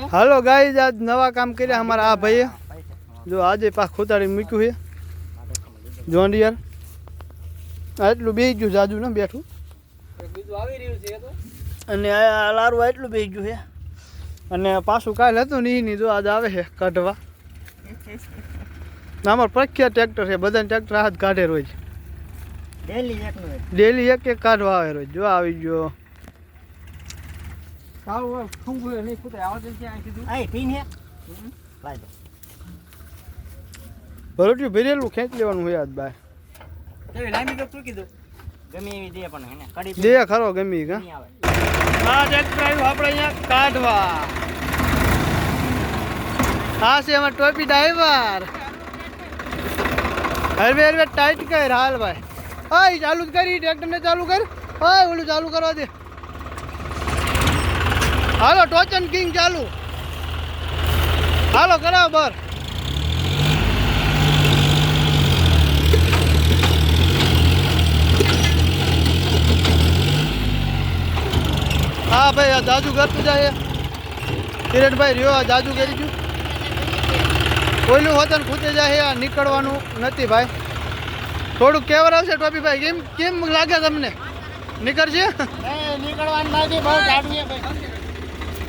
hello guys આજ નવા કામ કર્યા અમારા આ ભાઈએ જો આજે પાક ખોતાડી મૂક્યું છે જોંડિયર એટલું બેસી ગયું જાજુ ને બેઠું અને આ લારવા એટલું બેસી ગયું છે અને પાછું કાલે હતું ને એની જો આજ આવે છે કાઢવા અમારું પ્રખ્યાત ટ્રેક્ટર છે બધાને ટ્રેક્ટર હાથ કાઢે રોજ ડેલી એક એક કાઢવા આવે રોજ જો આવી ગયો ભરોટ્યું ભરેલું ખેંચ લેવાનું હોય આજ બાય દે ખરો ગમી કા આ ટ્રેક્ટર આવ્યું આપણે અહીંયા કાઢવા આ છે અમાર ટોપી ડ્રાઈવર હરવે હરવે ટાઈટ કર હાલ ભાઈ હા ચાલુ જ કરી ટ્રેક્ટર ને ચાલુ કર હા ઓલું ચાલુ કરવા દે હાલો ટોચન કિંગ ચાલુ હાલો કરાવ બર હા ભાઈ આ જાજુ કરતું જાય કિરણભાઈ રહ્યો આ જાજુ કરી ગયું કોઈનું વતન ખૂતે જાય આ નીકળવાનું નથી ભાઈ થોડુંક કેવર આવશે ટોપી ભાઈ કેમ કેમ લાગે તમને નીકળશે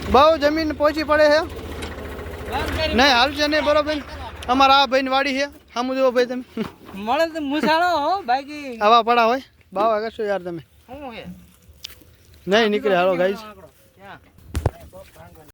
બહુ જમીન પહોંચી પડે છે નહીં હાલશે નહીં બરોબર અમારા આ ભાઈની વાડી છે સામું જોવો ભાઈ તમે મળે તો મુસાળો હો બાકી આવા પડા હોય બાવા કરશો યાર તમે નહીં નીકળે હાલો ગાઈસ